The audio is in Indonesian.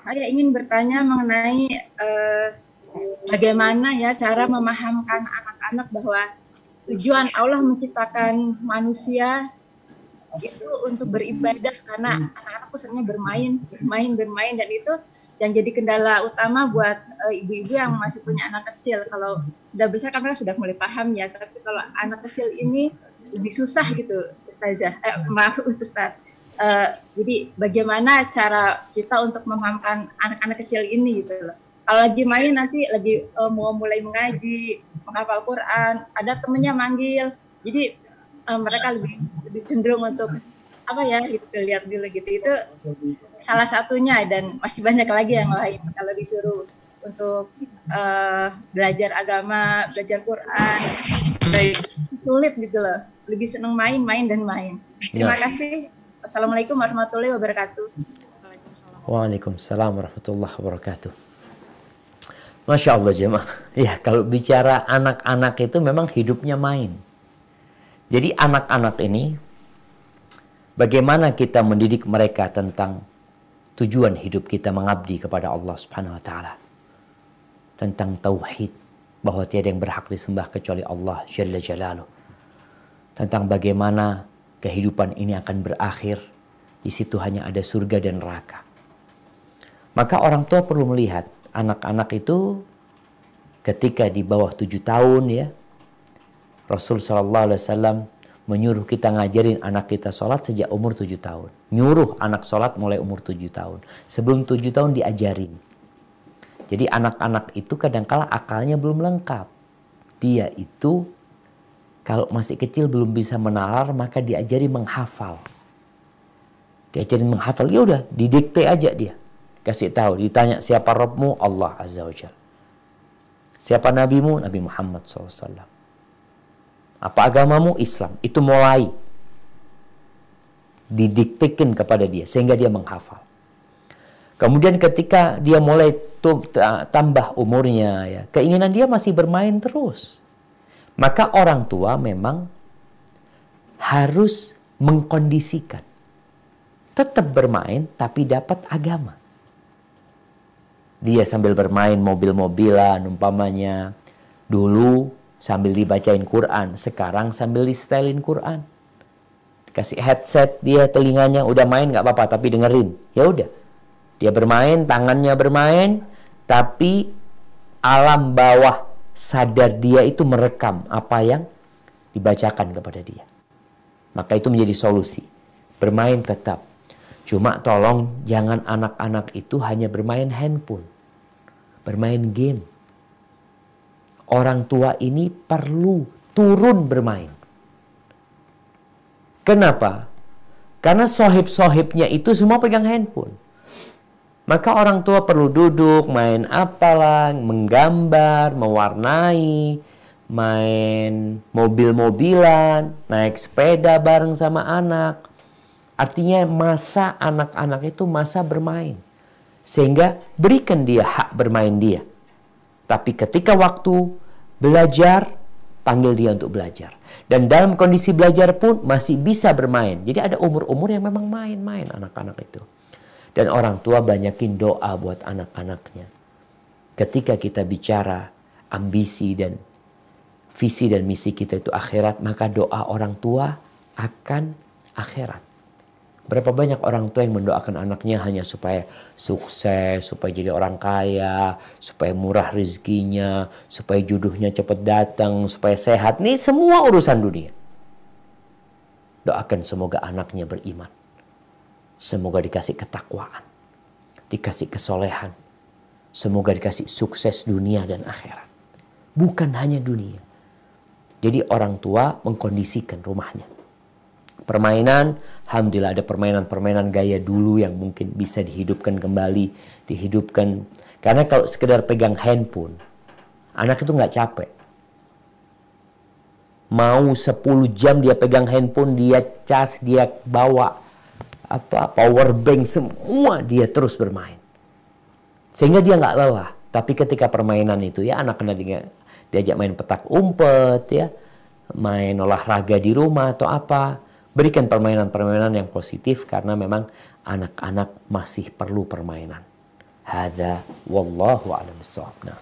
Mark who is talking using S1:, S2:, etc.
S1: Saya ingin bertanya mengenai bagaimana ya cara memahamkan anak-anak bahwa tujuan Allah menciptakan manusia itu untuk beribadah, karena anak-anak khususnya bermain, dan itu yang jadi kendala utama buat ibu-ibu yang masih punya anak kecil. Kalau sudah besar kan mereka sudah mulai paham ya, tapi kalau anak kecil ini lebih susah gitu, Ustazah. Maaf Ustaz. Jadi bagaimana cara kita untuk memahamkan anak-anak kecil ini gitu loh. Kalau lagi main nanti lagi mau mulai mengaji, menghafal Quran, ada temennya manggil, jadi mereka lebih cenderung untuk apa ya gitu, lihat dulu gitu. Itu salah satunya, dan masih banyak lagi yang lain. Kalau disuruh untuk belajar agama, belajar Quran, sulit gitu loh. Lebih senang main dan main. Terima kasih. Assalamualaikum warahmatullahi wabarakatuh.
S2: Waalaikumsalam warahmatullahi wabarakatuh. Masya Allah jemaah. Ya, kalau bicara anak-anak itu memang hidupnya main. Jadi anak-anak ini, bagaimana kita mendidik mereka tentang tujuan hidup kita mengabdi kepada Allah Subhanahu wa taala. Tentang tauhid, bahwa tiada yang berhak disembah kecuali Allah Jalla Jalaluh. Tentang bagaimana kehidupan ini akan berakhir, di situ hanya ada surga dan neraka. Maka orang tua perlu melihat anak-anak itu ketika di bawah 7 tahun ya, Rasul SAW menyuruh kita ngajarin anak kita sholat sejak umur 7 tahun. Nyuruh anak sholat mulai umur 7 tahun. Sebelum 7 tahun diajarin. Jadi anak-anak itu kadangkala akalnya belum lengkap. Dia itu kalau masih kecil belum bisa menalar, maka diajari menghafal. Diajarin menghafal, ya udah didikte aja dia. Kasih tahu, ditanya siapa Rabbmu? Allah Azza wa Jalla. Siapa nabimu? Nabi Muhammad SAW. Apa agamamu? Islam. Itu mulai didiktekan kepada dia sehingga dia menghafal. Kemudian ketika dia mulai tambah umurnya ya, keinginan dia masih bermain terus. Maka orang tua memang harus mengkondisikan. Tetap bermain tapi dapat agama. Dia sambil bermain mobil-mobilan umpamanya. Dulu sambil dibacain Quran, sekarang sambil di-setelin Quran. Kasih headset dia, telinganya udah main nggak apa-apa tapi dengerin. Ya udah. Dia bermain, tangannya bermain, tapi alam bawah sadar dia itu merekam apa yang dibacakan kepada dia. Maka itu menjadi solusi. Bermain tetap. Cuma tolong jangan anak-anak itu hanya bermain handphone. Bermain game. Orang tua ini perlu turun bermain. Kenapa? Karena sohib-sohibnya itu semua pegang handphone. Maka orang tua perlu duduk, main apalah, menggambar, mewarnai, main mobil-mobilan, naik sepeda bareng sama anak. Artinya masa anak-anak itu masa bermain. Sehingga berikan dia hak bermain dia. Tapi ketika waktu belajar, panggil dia untuk belajar. Dan dalam kondisi belajar pun masih bisa bermain. Jadi ada umur-umur yang memang main-main anak-anak itu. Dan orang tua banyakin doa buat anak-anaknya. Ketika kita bicara ambisi dan visi dan misi kita itu akhirat, maka doa orang tua akan akhirat. Berapa banyak orang tua yang mendoakan anaknya hanya supaya sukses, supaya jadi orang kaya, supaya murah rezekinya, supaya jodohnya cepat datang, supaya sehat. Ini semua urusan dunia. Doakan semoga anaknya beriman. Semoga dikasih ketakwaan, dikasih kesolehan. Semoga dikasih sukses dunia dan akhirat. Bukan hanya dunia. Jadi orang tua mengkondisikan rumahnya. Permainan, alhamdulillah ada permainan-permainan gaya dulu yang mungkin bisa dihidupkan kembali, dihidupkan. Karena kalau sekedar pegang handphone, anak itu nggak capek. Mau 10 jam dia pegang handphone, dia cas, dia bawa power bank, semua dia terus bermain. Sehingga dia nggak lelah. Tapi ketika permainan itu ya anak kena diajak main petak umpet ya, main olahraga di rumah atau apa. Berikan permainan-permainan yang positif karena memang anak-anak masih perlu permainan. Hadza wallahu a'lam bissawab. Nah.